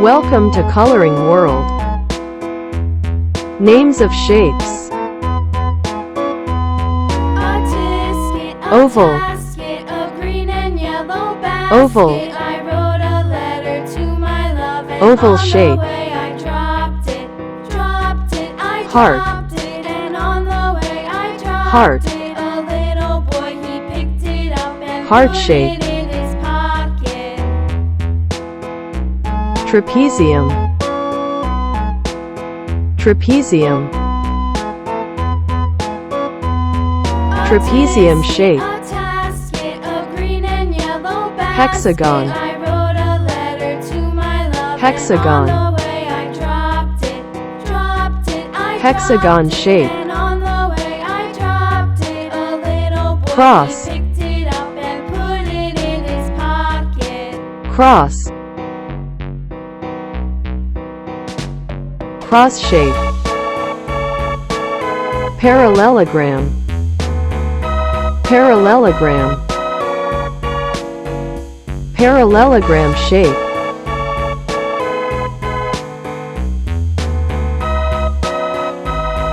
Welcome to Coloring World. Names of shapes. Oval. Oval. Oval shape. Heart. Heart. Heart shape. Trapezium. Trapezium. Trapezium shape. Hexagon. Hexagon. Hexagon shape. Cross. Cross. Cross shape. Parallelogram. Parallelogram. Parallelogram shape.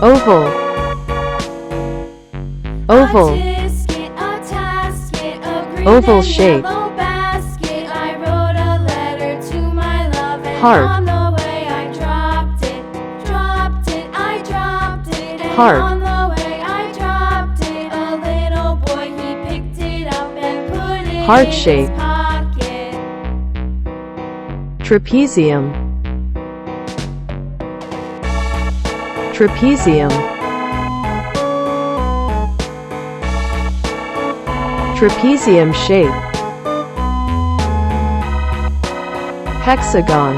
Oval. Oval. Oval shape. Heart. Heart. Heart shape. Trapezium. Trapezium. Trapezium shape. Hexagon.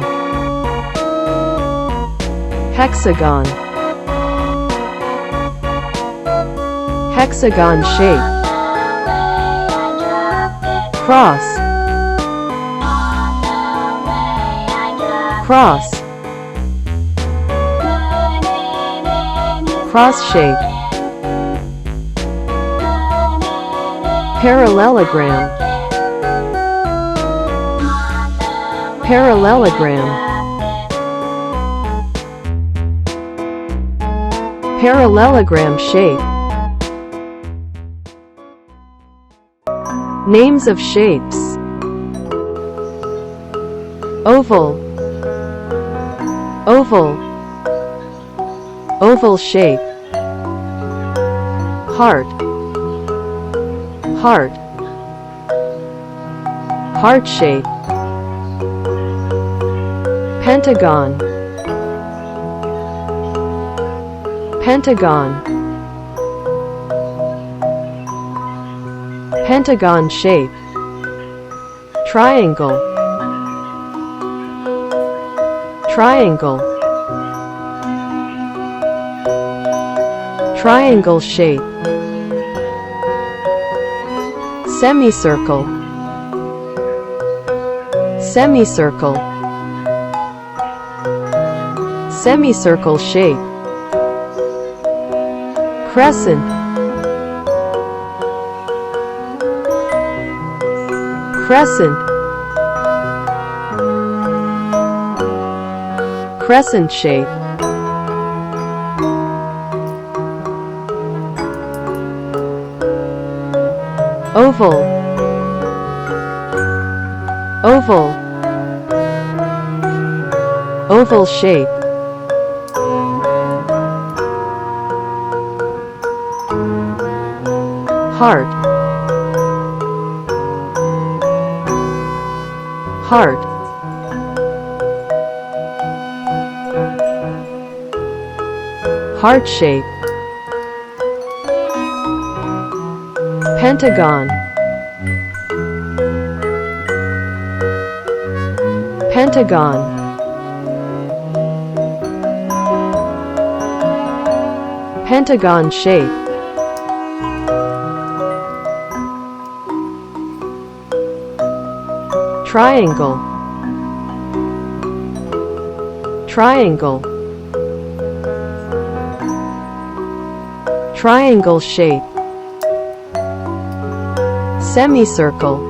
Hexagon. Hexagon shape. Cross. Cross. Cross shape. Parallelogram. Parallelogram. Parallelogram shape. Names of shapes. Oval. Oval. Oval shape. Heart. Heart. Heart shape. Pentagon. Pentagon. Pentagon shape. Triangle. Triangle. Triangle shape. Semicircle. Semicircle. Semicircle shape. Crescent. Crescent. Crescent shape. Oval. Oval. Oval shape. Heart. Heart. Heart shape. Pentagon. Pentagon. Pentagon shape. Triangle. Triangle. Triangle shape. Semicircle.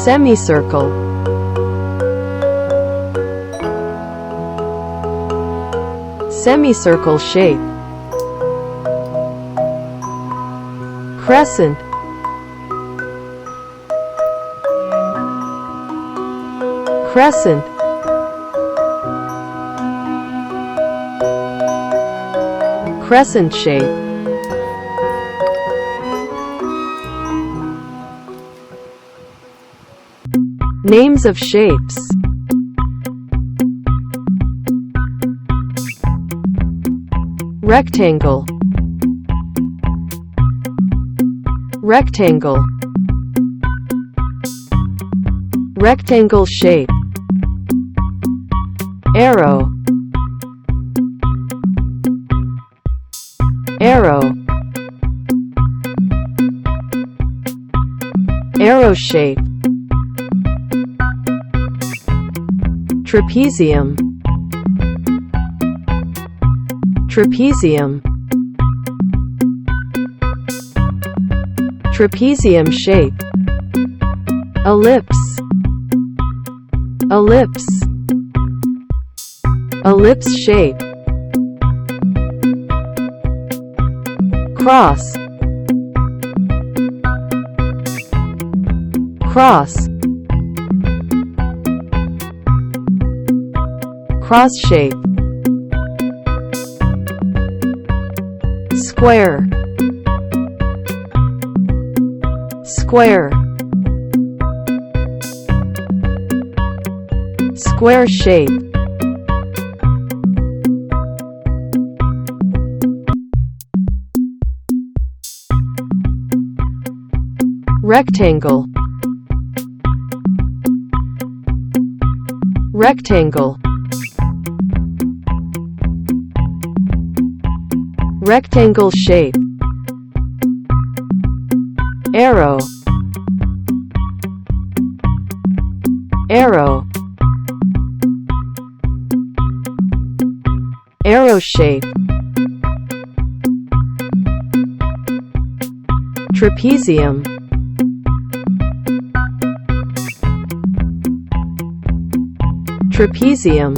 semicircle, semicircle shape, crescent, crescent, crescent shape, names of shapes. Rectangle, rectangle, rectangle shape, arrow, arrow, arrow shape, trapezium, trapezium, trapezium shape, ellipse, ellipse, ellipse shape, cross, cross, cross shape, square, square, square shape, rectangle, rectangle, rectangle shape, arrow, arrow, arrow shape, trapezium, trapezium,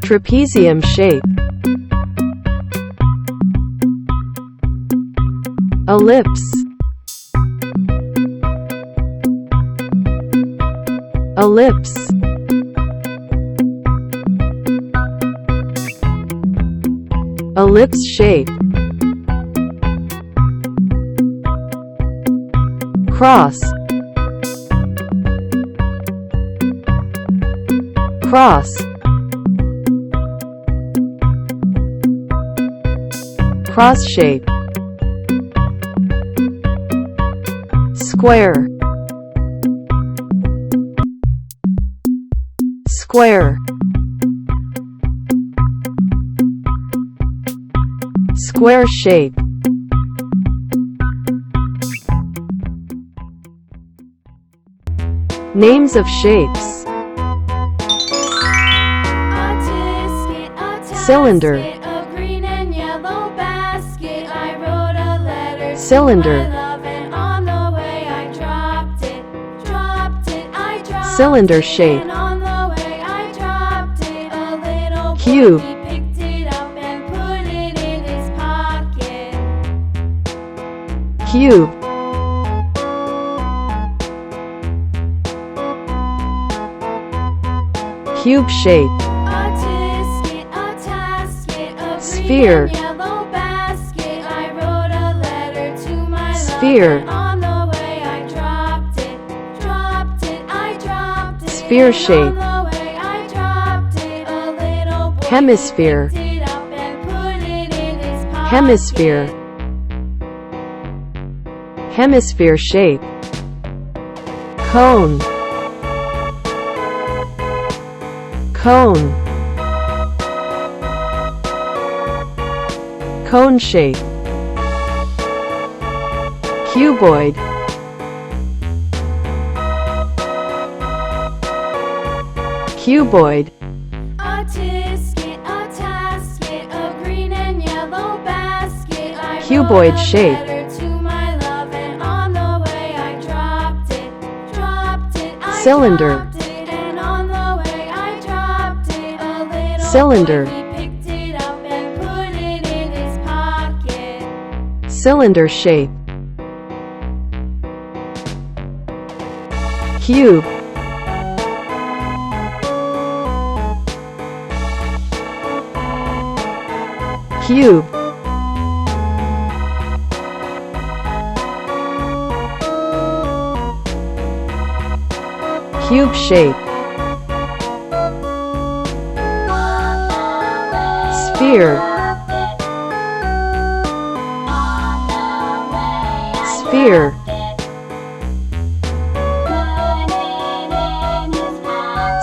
trapezium shape, ellipse, ellipse, ellipse shape, cross, cross, cross shape, square, square, square shape, names of shapes. Cylinder, cylinder, cylinder shape, cube, cube, cube shape, sphere, sphere, sphere shape, hemisphere, hemisphere, hemisphere shape, cone, cone, cone shape, cuboid, cuboid, Cuboid shape. Cylinder. Cylinder. Cylinder shape. Cube. Cube. Cube shape. Sphere. Sphere.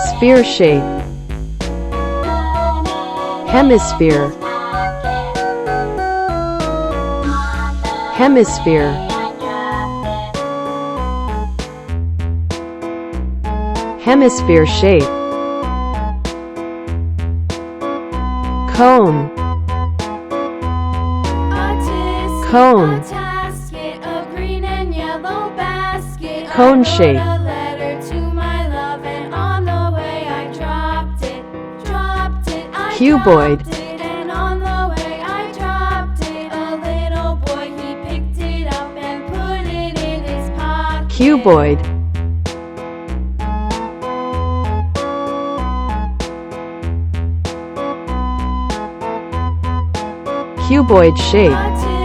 Sphere shape. Hemisphere. Hemisphere. Hemisphere shape. Cone. Cone. Cone shape. Cuboid. Cuboid. Cuboid shape.